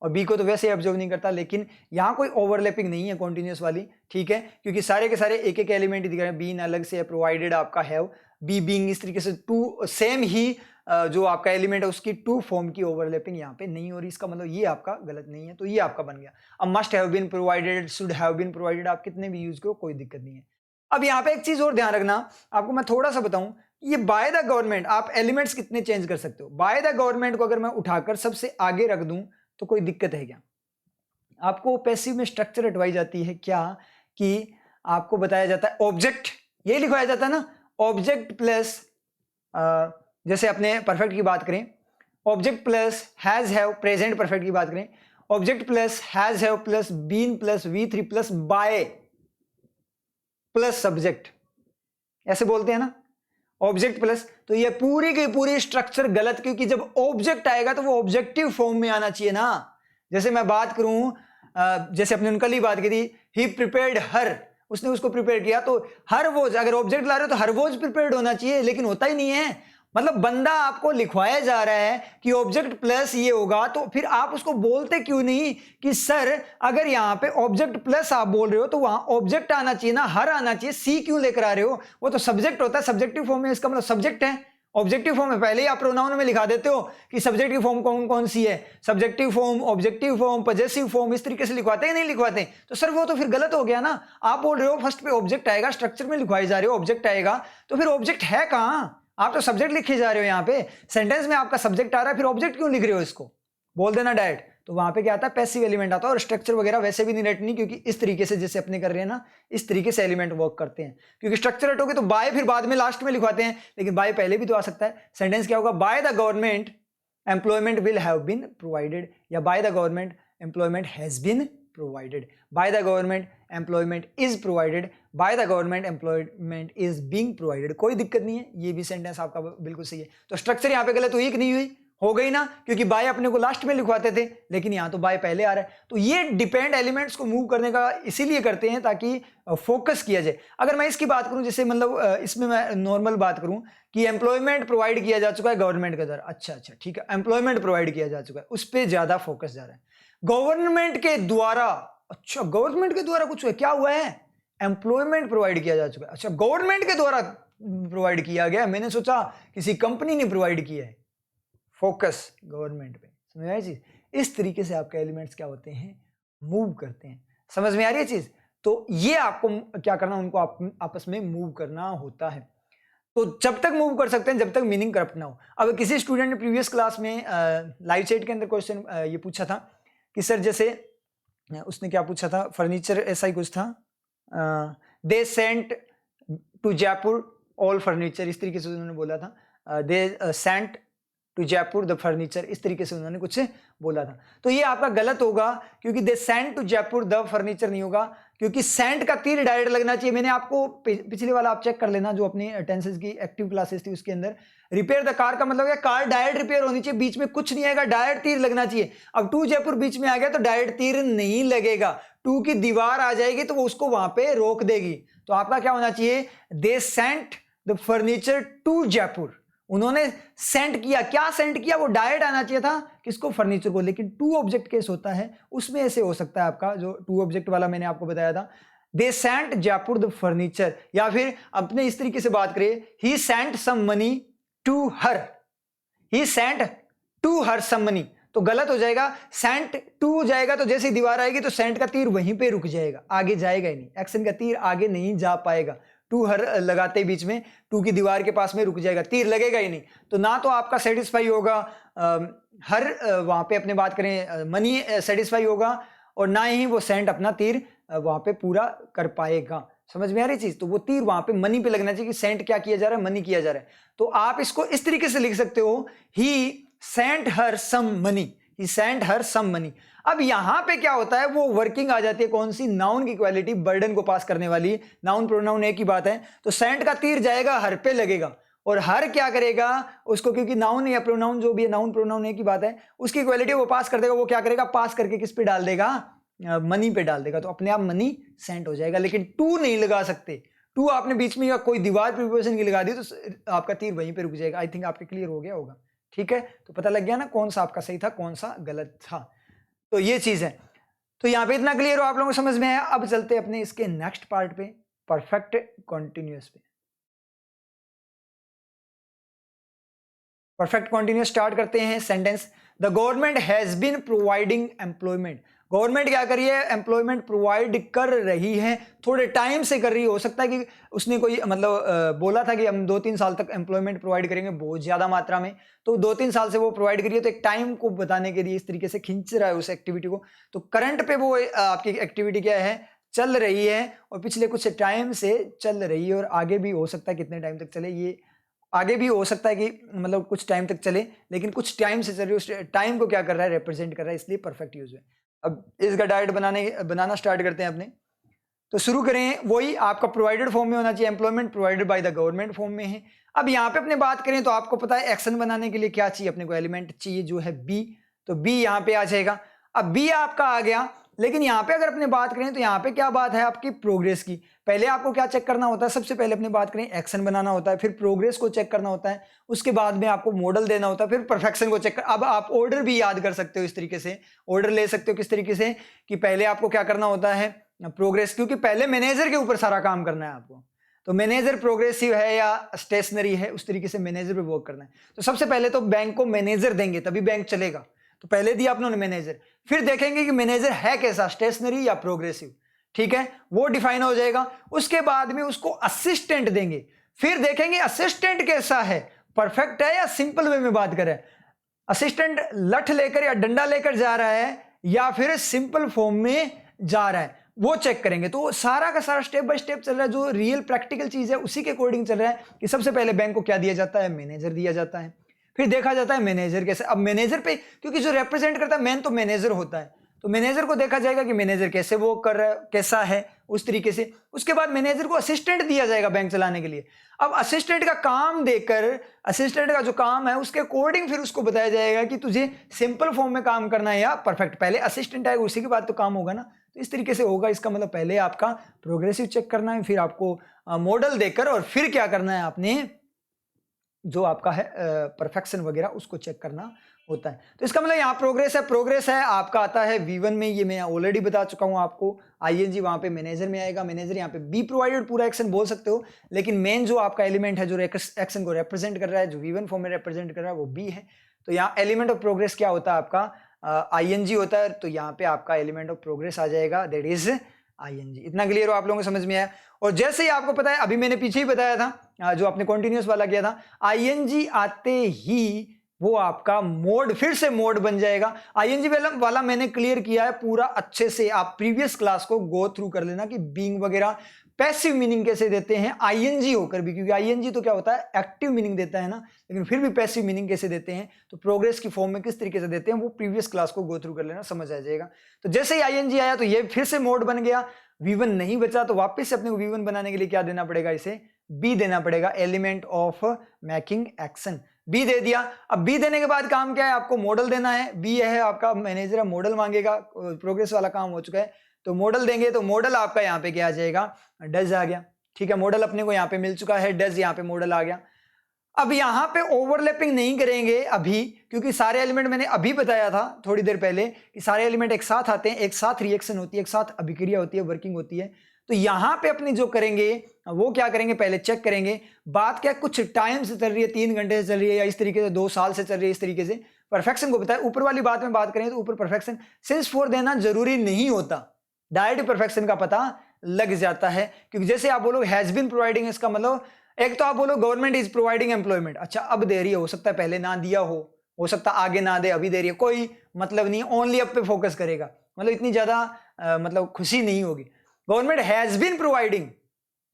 और बी को तो वैसे एब्जॉर्ब नहीं करता, लेकिन यहाँ कोई ओवरलैपिंग नहीं है कॉन्टिन्यूस वाली, ठीक है, क्योंकि सारे के सारे एक एक एलिमेंट दिख रहे हैं। बीन अलग से है, प्रोवाइडेड आपका हैव, बी बीइंग, इस तरीके से टू सेम ही जो आपका एलिमेंट है उसकी टू फॉर्म की ओवरलैपिंग यहाँ पे नहीं हो रही। इसका मतलब ये आपका गलत नहीं है, तो ये आपका बन गया। अब must have been provided, should have been provided, आप कितने भी यूज करो कोई दिक्कत नहीं है। अब यहाँ पे एक चीज और ध्यान रखना, आपको मैं थोड़ा सा बताऊं, ये बाय द गवर्नमेंट आप एलिमेंट्स कितने चेंज कर सकते हो। बाय द गवर्नमेंट को अगर मैं उठाकर सबसे आगे रख दूं तो कोई दिक्कत है क्या? आपको पैसिव में स्ट्रक्चर हटवाई जाती है क्या, कि आपको बताया जाता है ऑब्जेक्ट, यही लिखवाया जाता है ना, ऑब्जेक्ट प्लस, जैसे अपने परफेक्ट की बात करें, object plus has have, present perfect की बात करें, object plus has have plus been plus V3 plus by plus subject, ऐसे बोलते हैं ना, ऑब्जेक्ट प्लस। तो ये पूरी की पूरी स्ट्रक्चर गलत, क्योंकि जब ऑब्जेक्ट आएगा तो वो ऑब्जेक्टिव फॉर्म में आना चाहिए ना। जैसे मैं बात करूं, जैसे अपने कल ही बात की थी, ही प्रिपेयर्ड हर, उसने उसको प्रिपेयर किया, तो हर वोज, अगर ऑब्जेक्ट ला रहे हो तो हर वोज प्रिपेयर्ड होना चाहिए, लेकिन होता ही नहीं है। मतलब बंदा आपको लिखवाया जा रहा है कि ऑब्जेक्ट प्लस ये होगा, तो फिर आप उसको बोलते क्यों नहीं कि सर अगर यहाँ पे ऑब्जेक्ट प्लस आप बोल रहे हो तो वहां ऑब्जेक्ट आना चाहिए ना, हर आना चाहिए, सी क्यों लेकर आ रहे हो? वो तो सब्जेक्ट होता है, सब्जेक्टिव फॉर्म में, इसका मतलब सब्जेक्ट है। ऑब्जेक्टिव फॉर्म में पहले ही आप प्रोनाउन में लिखा देते हो कि सब्जेक्टिव फॉर्म कौन कौन सी है, subjective form, objective form, possessive form, इस तरीके से लिखवाते हैं नहीं लिखवाते? तो सर वो तो फिर गलत हो गया ना। आप बोल रहे हो फर्स्ट पे ऑब्जेक्ट आएगा, स्ट्रक्चर में लिखवाए जा रहे हो ऑब्जेक्ट आएगा, तो फिर ऑब्जेक्ट है कहां? आप तो सब्जेक्ट लिखे जा रहे हो, यहाँ पे सेंटेंस में आपका सब्जेक्ट आ रहा है, फिर ऑब्जेक्ट क्यों लिख रहे हो? इसको बोल देना डायरेक्ट। तो वहां पे क्या आता है, पैसिव एलिमेंट आता है, और स्ट्रक्चर वगैरह वैसे भी नहीं रटनी, क्योंकि इस तरीके से जैसे अपने कर रहे हैं ना, इस तरीके से एलिमेंट वर्क करते हैं। क्योंकि स्ट्रक्चर रटोगे तो बाय फिर बाद में लास्ट में लिखवाते हैं, लेकिन बाय पहले भी तो आ सकता है। सेंटेंस क्या होगा, by the government employment will have been provided, या by the government employment has been provided, by the government employment is provided, by the government employment is being provided. कोई दिक्कत नहीं है, ये भी सेंटेंस आपका बिल्कुल सही है। तो स्ट्रक्चर यहाँ पे गलत हुई कि नहीं हुई? हो गई ना, क्योंकि बाय अपने को लास्ट में लिखवाते थे, लेकिन यहाँ तो बाय पहले आ रहा है। तो ये डिपेंड एलिमेंट्स को मूव करने का इसीलिए करते हैं ताकि फोकस किया जाए। अगर मैं इसकी बात करूं, जैसे मतलब इसमें मैं नॉर्मल बात करूं कि एम्प्लॉयमेंट प्रोवाइड किया जा चुका है गवर्नमेंट के द्वारा, अच्छा ठीक है, एम्प्लॉयमेंट प्रोवाइड किया जा चुका है, उस पर ज्यादा फोकस जा रहा है। गवर्नमेंट के द्वारा, अच्छा गवर्नमेंट के द्वारा कुछ हुआ, क्या हुआ है? एम्प्लॉयमेंट प्रोवाइड किया जा चुका है। अच्छा गवर्नमेंट के द्वारा प्रोवाइड किया गया, मैंने सोचा किसी कंपनी ने प्रोवाइड किया है। फोकस गवर्नमेंट पे, समझ आई चीज? इस तरीके से आपके एलिमेंट्स क्या होते हैं, मूव करते हैं। समझ में आ रही है चीज? तो ये आपको क्या करना, उनको आपस में मूव करना होता है। तो जब तक मूव कर सकते हैं जब तक मीनिंग करप्ट ना हो। अब किसी स्टूडेंट ने प्रीवियस क्लास में लाइव चैट के अंदर क्वेश्चन ये पूछा था कि सर जैसे उसने क्या पूछा था, फर्नीचर ऐसा ही कुछ था, they sent to Jaipur all furniture, इस तरीके से उन्होंने बोला था, they sent to Jaipur the furniture, इस तरीके से उन्होंने कुछ बोला था। तो ये आपका गलत होगा, क्योंकि they sent to Jaipur the furniture नहीं होगा, क्योंकि सेंट का तीर डायरेक्ट लगना चाहिए। मैंने आपको पिछले वाला आप चेक कर लेना, जो अपनी टेंसेस की एक्टिव क्लासेस थी उसके अंदर, रिपेयर द कार का मतलब है कार डायरेक्ट रिपेयर होनी चाहिए, बीच में कुछ नहीं आएगा, डायरेक्ट तीर लगना चाहिए। अब टू जयपुर बीच में आ गया तो डायरेक्ट तीर नहीं लगेगा, टू की दीवार आ जाएगी तो वो उसको वहां पे रोक देगी। तो आपका क्या होना चाहिए, they sent the furniture to Jaipur, उन्होंने सेंड किया, क्या सेंड किया, वो डायरेक्ट आना चाहिए था किसको, फर्नीचर को। लेकिन टू ऑब्जेक्ट केस होता है, उसमें ऐसे हो सकता है आपका, जो टू ऑब्जेक्ट वाला मैंने आपको बताया था, they sent Jaipur the furniture. या फिर अपने इस तरीके से बात करें, he sent some money to her, he sent to her some money, तो गलत हो जाएगा। सेंट टू जाएगा तो जैसे दीवार आएगी तो सेंट का तीर वहीं पे रुक जाएगा, आगे जाएगा ही नहीं, एक्शन का तीर आगे नहीं जा पाएगा। टू हर लगाते बीच में टू की दीवार के पास में रुक जाएगा, तीर लगेगा ही नहीं। तो ना तो आपका सेटिस्फाई होगा हर वहां पे अपने बात करें मनी सेटिस्फाई होगा, और ना ही वो सेंट अपना तीर वहां पे पूरा कर पाएगा। समझ में आ रही चीज? तो वो तीर वहां पे मनी पे लगना चाहिए कि सेंट क्या किया जा रहा है, मनी किया जा रहा है। तो आप इसको इस तरीके से लिख सकते हो, ही सेंट हर सम मनी, ही सेंट हर सम मनी। अब यहां पे क्या होता है, वो वर्किंग आ जाती है कौन सी, नाउन की क्वालिटी, बर्डन को पास करने वाली। नाउन प्रोनाउन एक ही बात है, तो सेंट का तीर जाएगा हर पे लगेगा, और हर क्या करेगा उसको, क्योंकि नाउन या प्रोनाउन जो भी है, नाउन प्रोनाउन एक ही बात है, उसकी क्वालिटी वो पास कर देगा। वो क्या करेगा, पास करके किस पे डाल देगा, मनी पे डाल देगा, तो अपने आप मनी सेंट हो जाएगा। लेकिन टू नहीं लगा सकते, टू आपने बीच में या कोई दीवार प्रीपोजिशन की लगा दी तो आपका तीर वहीं पे रुक जाएगा। आई थिंक आपके क्लियर हो गया होगा, ठीक है? तो पता लग गया ना कौन सा आपका सही था, कौन सा गलत था। तो ये चीज है, तो यहां पे इतना क्लियर हो आप लोगों को समझ में आया। अब चलते अपने इसके नेक्स्ट पार्ट पे, परफेक्ट कॉन्टिन्यूअस पे। परफेक्ट कॉन्टिन्यूअस स्टार्ट करते हैं। Sentence, the government has been providing employment, government क्या कर रही है, एम्प्लॉयमेंट प्रोवाइड कर रही है, थोड़े टाइम से कर रही है। हो सकता है कि उसने कोई मतलब बोला था कि हम 2-3 साल तक एम्प्लॉयमेंट प्रोवाइड करेंगे बहुत ज्यादा मात्रा में, तो 2-3 साल से वो प्रोवाइड करिए, तो एक टाइम को बताने के लिए इस तरीके से खींच रहा है उस एक्टिविटी को। तो करंट पे वो आपकी एक्टिविटी क्या है, चल रही है, और पिछले कुछ टाइम से चल रही है, और आगे भी हो सकता है कितने टाइम तक चले, ये आगे भी हो सकता है कि मतलब कुछ टाइम तक चले, लेकिन कुछ टाइम से चल रही है, उस टाइम को क्या कर रहा है, रिप्रेजेंट कर रहा है, इसलिए परफेक्ट यूज है। अब इसका डायरेक्ट बनाना स्टार्ट करते हैं अपने। तो शुरू करें, वही आपका प्रोवाइडेड फॉर्म में होना चाहिए, employment provided by the government form में है। अब यहाँ पे अपने बात करें तो आपको पता है एक्शन बनाने के लिए क्या चाहिए, अपने को एलिमेंट चाहिए जो है बी, तो बी यहाँ पे आ जाएगा। अब बी आपका आ गया, लेकिन यहाँ पे अगर अपने बात करें तो यहाँ पे क्या बात है आपकी प्रोग्रेस की। पहले आपको क्या चेक करना होता है, सबसे पहले अपनी बात करें एक्शन बनाना होता है, फिर प्रोग्रेस को चेक करना होता है, उसके बाद में आपको मॉडल देना होता है, फिर परफेक्शन को चेक कर। अब आप ऑर्डर भी याद कर सकते हो इस तरीके से, ऑर्डर ले सकते हो किस तरीके से कि पहले आपको क्या करना होता है प्रोग्रेस, क्योंकि पहले मैनेजर के ऊपर सारा काम करना है आपको। तो मैनेजर प्रोग्रेसिव है या स्टेशनरी है, उस तरीके से मैनेजर पे वर्क करना है। तो सबसे पहले तो बैंक को मैनेजर देंगे तभी बैंक चलेगा। तो पहले दिया आपने मैनेजर, फिर देखेंगे कि मैनेजर है कैसा, स्टेशनरी या प्रोग्रेसिव, ठीक है, वो डिफाइन हो जाएगा। उसके बाद में उसको असिस्टेंट देंगे, फिर देखेंगे असिस्टेंट कैसा है, परफेक्ट है या सिंपल वे में बात करें, असिस्टेंट लठ लेकर या डंडा लेकर जा रहा है या फिर सिंपल फॉर्म में जा रहा है, वो चेक करेंगे। तो सारा का सारा स्टेप बाय स्टेप चल रहा है, जो रियल प्रैक्टिकल चीज है उसी के अकॉर्डिंग चल रहा है कि सबसे पहले बैंक को क्या दिया जाता है, मैनेजर दिया जाता है, फिर देखा जाता है मैनेजर कैसे। अब मैनेजर पे, क्योंकि जो रिप्रेजेंट करता है मेन तो मैनेजर होता है, तो मैनेजर को देखा जाएगा कि मैनेजर कैसे वो कर रहा है, कैसा है, उस तरीके से। उसके बाद मैनेजर को असिस्टेंट दिया जाएगा बैंक चलाने के लिए। अब असिस्टेंट का काम देकर, असिस्टेंट का जो काम है उसके अकॉर्डिंग फिर उसको बताया जाएगा कि तुझे सिंपल फॉर्म में काम करना है या परफेक्ट। पहले असिस्टेंट आएगा, उसी के बाद तो काम होगा ना। तो इस तरीके से होगा। इसका मतलब पहले आपका प्रोग्रेसिव चेक करना है, फिर आपको मॉडल देकर, और फिर क्या करना है आपने, जो आपका है परफेक्शन वगैरह उसको चेक करना होता है। तो इसका मतलब यहाँ प्रोग्रेस है आपका आता है V1 में, ये मैं ऑलरेडी बता चुका हूँ आपको। ING वहाँ पे मैनेजर में आएगा, मैनेजर यहाँ पे बी प्रोवाइडेड पूरा एक्शन बोल सकते हो, लेकिन मेन जो आपका एलिमेंट है जो एक्शन को रिप्रेजेंट कर रहा है, जो V1 फॉर्म में रिप्रेजेंट कर रहा है वो B है। तो यहाँ एलिमेंट ऑफ प्रोग्रेस क्या होता है आपका, ING होता है। तो यहाँ पे आपका एलिमेंट ऑफ प्रोग्रेस आ जाएगा, दैट इज ING। इतना क्लियर हो आप लोगों को, समझ में आया। और जैसे ही आपको पता है, अभी मैंने पीछे ही बताया था जो आपने कॉन्टिन्यूअस वाला किया था, ING आते ही वो आपका मोड फिर से मोड बन जाएगा। ING वाला मैंने क्लियर किया है पूरा अच्छे से, आप प्रीवियस क्लास को गो थ्रू कर लेना कि बीइंग वगैरह पैसिव मीनिंग कैसे देते हैं ING होकर भी, क्योंकि ING तो क्या होता है एक्टिव मीनिंग देता है ना, लेकिन फिर भी पैसिव मीनिंग कैसे देते हैं, तो प्रोग्रेस की फॉर्म में किस तरीके से देते हैं, वो प्रीवियस क्लास को गो थ्रू कर लेना, समझ आ जाएगा। तो जैसे ही ING आया तो ये फिर से मोड बन गया, V1 नहीं बचा, तो वापस से अपने को V1 बनाने के लिए क्या देना पड़ेगा, इसे B देना पड़ेगा, element of making action. B दे दिया। अब B देने के बाद काम क्या है, आपको मॉडल देना है। B है आपका मैनेजर, मॉडल मांगेगा, प्रोग्रेस वाला काम हो चुका है तो मॉडल देंगे। तो मॉडल आपका यहाँ पे क्या आ जाएगा, डज आ गया, ठीक है। मॉडल अपने को यहाँ पे मिल चुका है, डज यहाँ पे मॉडल आ गया। अब यहाँ पे ओवरलैपिंग नहीं करेंगे अभी, क्योंकि सारे एलिमेंट मैंने अभी बताया था थोड़ी देर पहले कि सारे एलिमेंट एक साथ आते हैं, एक साथ रिएक्शन होती है, एक साथ अभिक्रिया होती है, वर्किंग होती है। तो यहाँ पे अपने जो करेंगे वो क्या करेंगे, पहले चेक करेंगे बात क्या कुछ टाइम से चल रही है, 3 घंटे से चल रही है, या इस तरीके से 2 साल से चल रही है, इस तरीके से परफेक्शन को बताया। ऊपर वाली बात में बात करें तो ऊपर परफेक्शन सिंस फॉर देना जरूरी नहीं होता, डायरेक्ट परफेक्शन का पता लग जाता है। क्योंकि जैसे आप बोलो हैज बीन प्रोवाइडिंग, इसका मतलब एक तो आप बोलो गवर्नमेंट इज प्रोवाइडिंग एम्प्लॉयमेंट, अच्छा अब दे रही है, हो सकता है पहले ना दिया हो सकता है आगे ना दे, अभी दे रही है, कोई मतलब नहीं, ओनली अब पे फोकस करेगा, मतलब इतनी ज्यादा मतलब खुशी नहीं होगी। गवर्नमेंट हैज बीन प्रोवाइडिंग,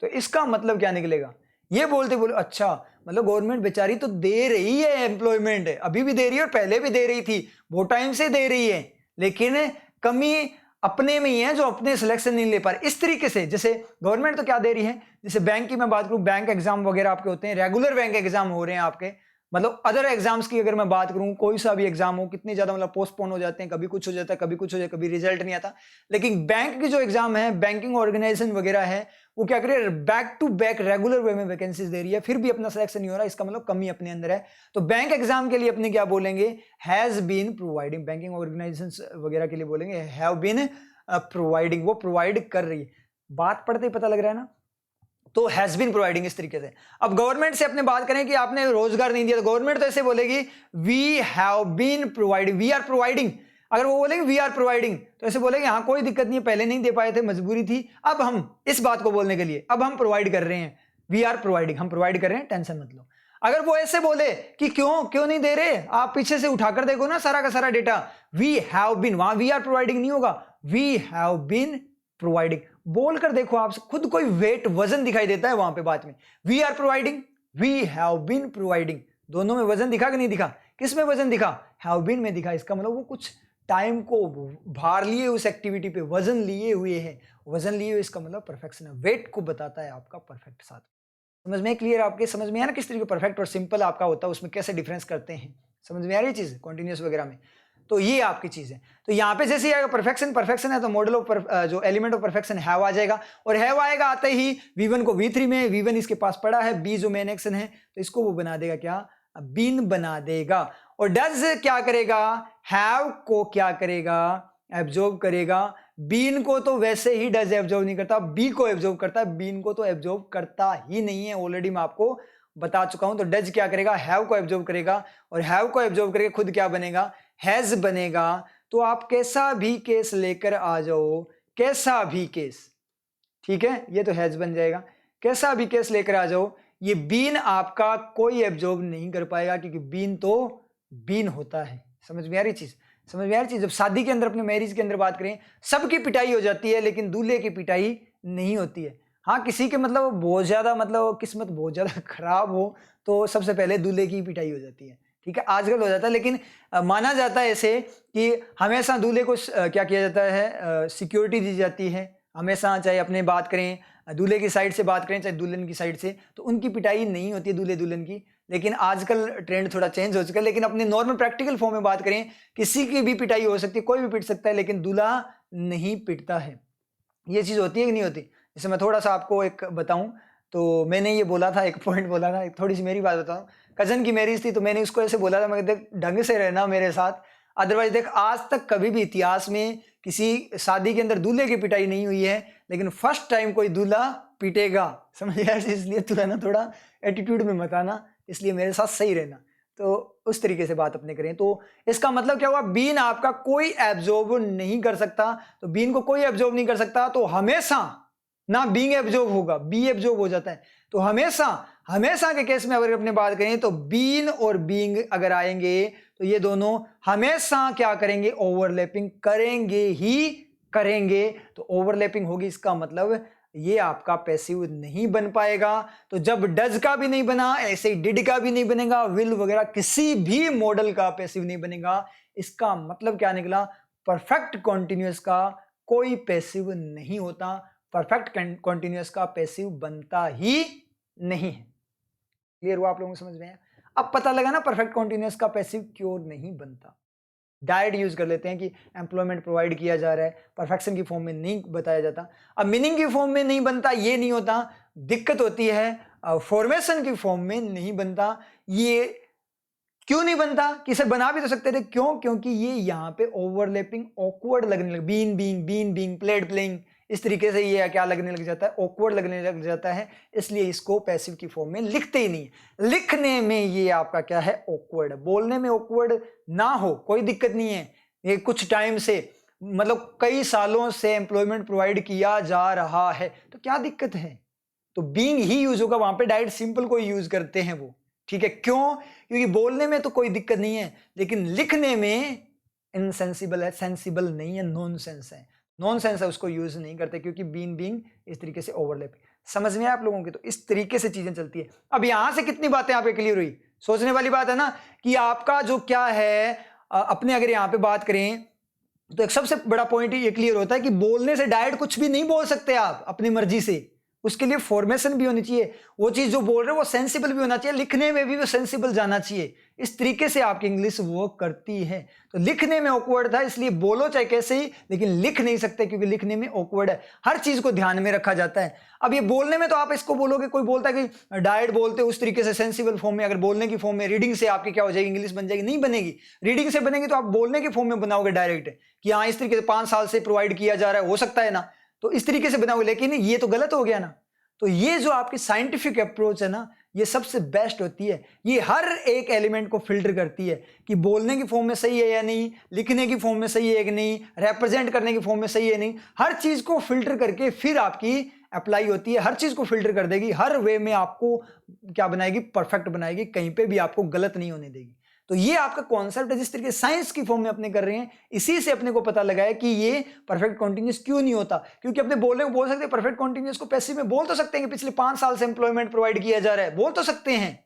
तो इसका मतलब क्या निकलेगा, ये बोलते बोलो अच्छा मतलब गवर्नमेंट बेचारी तो दे रही है एम्प्लॉयमेंट, अभी भी दे रही है और पहले भी दे रही थी, बहुत टाइम से दे रही है, लेकिन कमी अपने में ही है जो अपने सिलेक्शन नहीं ले पा रहे। इस तरीके से जैसे गवर्नमेंट तो क्या दे रही है, जैसे बैंक की मैं बात करूं, बैंक एग्जाम वगैरह आपके होते हैं, रेगुलर बैंक एग्जाम हो रहे हैं आपके, मतलब अदर एग्जाम्स की अगर मैं बात करूं, कोई सा भी एग्जाम हो, कितने ज्यादा मतलब पोस्टपोन हो जाते हैं, कभी कुछ हो जाता है, कभी कुछ हो जाता है, कभी रिजल्ट नहीं आता। लेकिन बैंक की जो एग्जाम है, बैंकिंग ऑर्गेनाइजेशन वगैरह है, वो क्या करे, back to back regular way में वैकेंसीज दे रही है, फिर भी अपना सिलेक्शन नहीं हो रहा, इसका मतलब कमी अपने अंदर है। तो बैंक एग्जाम के लिए अपने क्या बोलेंगे, has been providing, banking organisation वगैरह के लिए बोलेंगे हैव बीन प्रोवाइडिंग, वो प्रोवाइड कर रही है। बात पढ़ते ही पता लग रहा है ना, तो हैज बीन प्रोवाइडिंग इस तरीके से। अब गवर्नमेंट से अपने बात करें कि आपने रोजगार नहीं दिया, तो गवर्नमेंट तो ऐसे बोलेगी we have been providing, we are providing. अगर वो बोलेंगे वी आर प्रोवाइडिंग तो ऐसे बोलेंगे हाँ कोई दिक्कत नहीं है, पहले नहीं दे पाए थे, मजबूरी थी, अब हम इस बात को बोलने के लिए अब हम प्रोवाइड कर रहे हैं, वी आर प्रोवाइडिंग, हम प्रोवाइड कर रहे हैं, टेंशन मत लो। अगर वो ऐसे बोले कि क्यों नहीं दे रहे, आप पीछे से उठाकर देखो ना सारा का सारा डेटा, वी हैव बीन, वहां वी आर प्रोवाइडिंग नहीं होगा, वी हैव बीन प्रोवाइडिंग बोलकर देखो, आप खुद कोई वेट वजन दिखाई देता है वहां पे बात में, we are providing, we have been providing, दोनों में वजन दिखा कि नहीं दिखा, किस में वजन दिखा, हैव बीन में दिखा। इसका मतलब वो कुछ टाइम को भार लिए उस एक्टिविटी पे, वजन लिए हुए है, वजन लिए हुए, इसका मतलब परफेक्शन है, वेट को बताता है आपका परफेक्ट साथ। समझ में क्लियर, आपके समझ में आया ना किस तरीके परफेक्ट और सिंपल आपका होता है, उसमें कैसे डिफरेंस करते हैं, समझ में आ रही चीज कॉन्टिन्यूअस वगैरह में। तो ये आपकी चीज है। तो यहाँ पे जैसे आएगा परफेक्शन, परफेक्शन है तो मॉडल ऑफ जो एलिमेंट ऑफ परफेक्शन हैव आ जाएगा, और हैव आएगा आते ही V1 को V3 में, V1 इसके पास पड़ा है, B जो मेन एक्शन है तो इसको वो बना देगा क्या, बीन बना देगा। और डज क्या करेगा, हैव को क्या करेगा, एब्जॉर्ब करेगा। बीन को तो वैसे ही डज एब्जॉर्ब नहीं करता, बी को एब्जॉर्ब करता है, बीन को तो एब्जॉर्ब करता ही नहीं है, ऑलरेडी मैं आपको बता चुका हूं। तो डज क्या करेगा, हैव को एब्जॉर्ब करेगा, और हैव को एब्जॉर्ब करके खुद क्या बनेगा, हैज बनेगा। तो आप कैसा भी केस लेकर आ जाओ, कैसा भी केस, ठीक है, ये तो हैज बन जाएगा, कैसा भी केस लेकर आ जाओ, ये बीन आपका कोई एब्जॉर्ब नहीं कर पाएगा, क्योंकि बीन तो बीन होता है। समझ में आ रही चीज, समझ में आ रही चीज। जब शादी के अंदर, अपने मैरिज के अंदर बात करें, सबकी पिटाई हो जाती है लेकिन दूल्हे की पिटाई नहीं होती है। हाँ, किसी के मतलब बहुत ज्यादा, मतलब किस्मत बहुत ज्यादा खराब हो तो सबसे पहले दूल्हे की पिटाई हो जाती है, ठीक है, आजकल हो जाता है। लेकिन माना जाता है ऐसे कि हमेशा दूल्हे को क्या किया जाता है, सिक्योरिटी दी जाती है हमेशा, चाहे अपने बात करें दूल्हे की साइड से बात करें चाहे दुल्हन की साइड से, तो उनकी पिटाई नहीं होती है दूल्हे दुल्हन की। लेकिन आजकल ट्रेंड थोड़ा चेंज हो चुका है। लेकिन अपने नॉर्मल प्रैक्टिकल फॉर्म में बात करें, किसी की भी पिटाई हो सकती है, कोई भी पिट सकता है, लेकिन दूल्हा नहीं पिटता है। ये चीज होती है कि नहीं होती। जैसे मैं थोड़ा सा आपको एक बताऊं, तो मैंने ये बोला था, एक पॉइंट बोला था, थोड़ी सी मेरी बात बताऊं। कजन की मैरिज थी तो मैंने उसको ऐसे बोला था, मैं देख ढंग से रहना मेरे साथ, अदरवाइज देख आज तक कभी भी इतिहास में किसी शादी के अंदर दूल्हे की पिटाई नहीं हुई है, लेकिन फर्स्ट टाइम कोई दूल्हा पीटेगा, समझ गया। इसलिए तू रहना थोड़ा एटीट्यूड में मत आना, इसलिए मेरे साथ सही रहना। तो उस तरीके से बात अपने करें, तो इसका मतलब क्या हुआ, बीन आपका कोई एब्जॉर्ब नहीं कर सकता। तो बीन को कोई एब्जॉर्ब नहीं कर सकता, तो हमेशा ना बीइंग एब्जॉर्ब होगा, बी एब्जॉर्ब हो जाता है। तो हमेशा हमेशा के केस में अगर अपने बात करें तो बीन और बीइंग अगर आएंगे तो ये दोनों हमेशा क्या करेंगे, ओवरलैपिंग करेंगे ही करेंगे। तो ओवरलैपिंग होगी, इसका मतलब ये आपका पैसिव नहीं बन पाएगा। तो जब डज का भी नहीं बना, ऐसे ही डिड का भी नहीं बनेगा, विल वगैरह किसी भी मॉडल का पैसिव नहीं बनेगा। इसका मतलब क्या निकला, परफेक्ट कॉन्टिन्यूअस का कोई पैसिव नहीं होता, परफेक्ट कॉन्टिन्यूअस का पैसिव बनता ही नहीं है। क्लियर हुआ आप लोगों को, समझ में आया। अब पता लगा ना परफेक्ट कॉन्टिन्यूअस का पैसिव क्यों नहीं बनता। डायरेक्ट यूज कर लेते हैं कि एम्प्लॉयमेंट प्रोवाइड किया जा रहा है, परफेक्शन की फॉर्म में नहीं बताया जाता। अब मीनिंग की फॉर्म में नहीं बनता, ये नहीं होता, दिक्कत होती है फॉर्मेशन की फॉर्म में नहीं बनता। ये क्यों नहीं बनता, कि इसे बना भी तो सकते थे, क्यों, क्योंकि ये यहाँ पे ओवरलैपिंग ऑकवर्ड लगने लग, बीन बीइंग प्लेड प्लेइंग, इस तरीके से ये क्या लगने लग जाता है, ऑकवर्ड लगने लग जाता है। इसलिए इसको पैसिव की फॉर्म में लिखते ही नहीं। लिखने में ये आपका क्या है, ऑकवर्ड। बोलने में ऑकवर्ड ना हो कोई दिक्कत नहीं है, ये कुछ टाइम से, मतलब कई सालों से एम्प्लॉयमेंट प्रोवाइड किया जा रहा है, तो क्या दिक्कत है। तो बीइंग ही यूज होगा वहां पे, डायरेक्ट सिंपल को यूज करते हैं वो, ठीक है। क्यों, क्योंकि बोलने में तो कोई दिक्कत नहीं है, लेकिन लिखने में इनसेंसिबल है, सेंसिबल नहीं है, नॉन सेंस है, नॉन सेंस है, उसको यूज नहीं करते, क्योंकि बीइंग इस तरीके से ओवरलैप। समझ में आया आप लोगों की। तो इस तरीके से चीजें चलती है। अब यहां से कितनी बातें आपके क्लियर हुई, सोचने वाली बात है ना, कि आपका जो क्या है, अपने अगर यहां पे बात करें तो एक सबसे बड़ा पॉइंट ये क्लियर होता है कि बोलने से डायरेक्ट कुछ भी नहीं बोल सकते आप अपनी मर्जी से, उसके लिए फॉर्मेशन भी होनी चाहिए, वो चीज जो बोल रहे हो वो सेंसिबल भी होना चाहिए, लिखने में भी वो सेंसिबल जाना चाहिए। इस तरीके से आपकी इंग्लिश वर्क करती है। तो लिखने में ऑकवर्ड था, इसलिए बोलो चाहे कैसे ही, लेकिन लिख नहीं सकते, क्योंकि लिखने में ऑकवर्ड है, हर चीज को ध्यान में रखा जाता है। अब ये बोलने में तो आप इसको बोलोगे, कोई बोलता है कि डायरेक्ट बोलते उस तरीके से सेंसिबल फॉर्म में, अगर बोलने की फॉर्म में रीडिंग से आपकी क्या हो जाएगी, इंग्लिश बन जाएगी, नहीं बनेगी। रीडिंग से बनेगी तो आप बोलने की फॉर्म में बनाओगे डायरेक्ट, कि हाँ इस तरीके से 5 साल से प्रोवाइड किया जा रहा है, हो सकता है ना, तो इस तरीके से बनाओगे। लेकिन ये तो गलत हो गया ना। तो ये जो आपकी साइंटिफिक अप्रोच है ना, ये सबसे बेस्ट होती है। ये हर एक एलिमेंट को फिल्टर करती है कि बोलने की फॉर्म में सही है या नहीं, लिखने की फॉर्म में सही है कि नहीं, रिप्रेजेंट करने की फॉर्म में सही है नहीं, हर चीज को फिल्टर करके फिर आपकी अप्लाई होती है। हर चीज को फिल्टर कर देगी, हर वे में आपको क्या बनाएगी, परफेक्ट बनाएगी, कहीं पे भी आपको गलत नहीं होने देगी। तो ये आपका कॉन्सेप्ट है, जिस तरीके साइंस की फॉर्म में अपने कर रहे हैं, इसी से अपने को पता लगा है कि ये परफेक्ट कॉन्टिन्यूअस क्यों नहीं होता। क्योंकि अपने बोलने को बोल सकते हैं, परफेक्ट कॉन्टिन्यूअस को पैसिव में बोल तो सकते हैं कि पिछले 5 साल से एम्प्लॉयमेंट प्रोवाइड किया जा रहा है, बोल तो सकते हैं,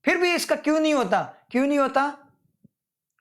फिर भी इसका क्यों नहीं होता, क्यों नहीं होता,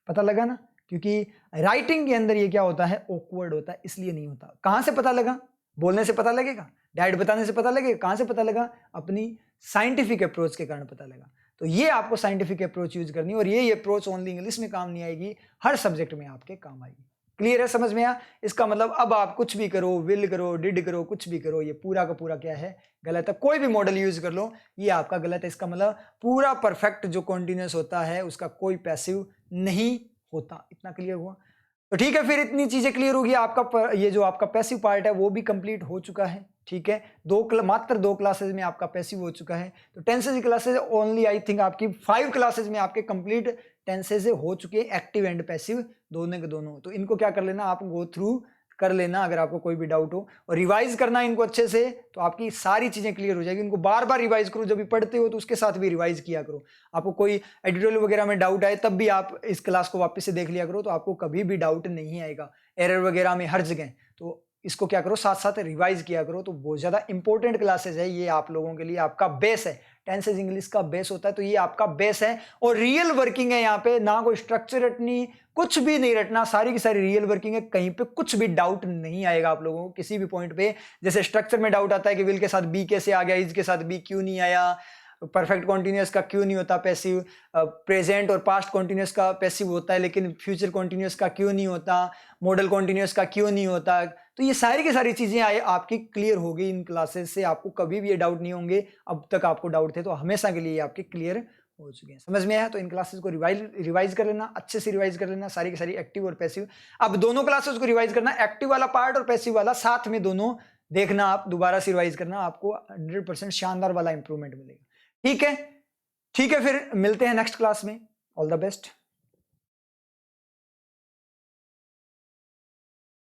पता लगा ना। क्योंकि राइटिंग के अंदर ये क्या होता है, ऑकवर्ड होता है, इसलिए नहीं होता। कहां से पता लगा, बोलने से पता लगेगा, डायरेक्ट बताने से पता लगेगा, कहां से पता लगा, अपनी साइंटिफिक अप्रोच के कारण पता लगा। तो ये आपको साइंटिफिक अप्रोच यूज करनी है, और ये अप्रोच ओनली इंग्लिश में काम नहीं आएगी, हर सब्जेक्ट में आपके काम आएगी। क्लियर है, समझ में आया? इसका मतलब अब आप कुछ भी करो, विल करो, डिड करो, कुछ भी करो, ये पूरा का पूरा क्या है, गलत है। कोई भी मॉडल यूज कर लो, ये आपका गलत है। इसका मतलब पूरा परफेक्ट जो कॉन्टिन्यूअस होता है उसका कोई पैसिव नहीं होता। इतना क्लियर हुआ? तो ठीक है, फिर इतनी चीजें क्लियर होगी, आपका ये जो आपका पैसिव पार्ट है वो भी कंप्लीट हो चुका है। ठीक है, मात्र 2 क्लासेज में आपका पैसिव हो चुका है। तो tenses classes only I think आपकी 5 क्लासेज में आपके कंप्लीट टेंसेज हो चुके हैं, एक्टिव एंड पैसिव दोनों के दोनों। तो इनको क्या कर लेना, आप गो थ्रू कर लेना अगर आपको कोई भी डाउट हो, और रिवाइज करना इनको अच्छे से, तो आपकी सारी चीजें क्लियर हो जाएगी। इनको बार बार रिवाइज करो, जब भी पढ़ते हो तो उसके साथ भी रिवाइज किया करो। आपको कोई एडिटोरियल वगैरह में डाउट आए तब भी आप इस क्लास को वापस से देख लिया करो, तो आपको कभी भी डाउट नहीं आएगा, एरर वगैरह में हर जगह। तो इसको क्या करो, साथ साथ रिवाइज किया करो। तो बहुत ज्यादा इंपॉर्टेंट क्लासेस है ये आप लोगों के लिए, आपका बेस है। टेंसेज इंग्लिश का बेस होता है, तो ये आपका बेस है, और रियल वर्किंग है। यहाँ पे ना कोई स्ट्रक्चर रटनी, कुछ भी नहीं रटना, सारी की सारी रियल वर्किंग है। कहीं पे कुछ भी डाउट नहीं आएगा आप लोगों को किसी भी पॉइंट पे। जैसे स्ट्रक्चर में डाउट आता है कि विल के साथ बी कैसे आ गया, इज के साथ बी क्यों नहीं आया, परफेक्ट कॉन्टिन्यूअस का क्यों नहीं होता पैसिव, प्रेजेंट और पास्ट कॉन्टिन्यूअस का पैसिव होता है लेकिन फ्यूचर कॉन्टिन्यूअस का क्यों नहीं होता, मॉडल कॉन्टिन्यूअस का क्यों नहीं होता। तो ये सारी की सारी चीजें आपकी क्लियर हो गई इन क्लासेस से, आपको कभी भी ये डाउट नहीं होंगे। अब तक आपको डाउट थे तो हमेशा के लिए आपके क्लियर हो चुके हैं। समझ में आया? तो इन क्लासेस को रिवाइज कर लेना, अच्छे से रिवाइज कर लेना, सारी की सारी एक्टिव और पैसिव। अब दोनों क्लासेस को रिवाइज करना, एक्टिव वाला पार्ट और पैसिव वाला साथ में दोनों देखना, आप दोबारा से रिवाइज करना, आपको 100% शानदार वाला इंप्रूवमेंट मिलेगा। ठीक है, ठीक है, फिर मिलते हैं नेक्स्ट क्लास में। All the best.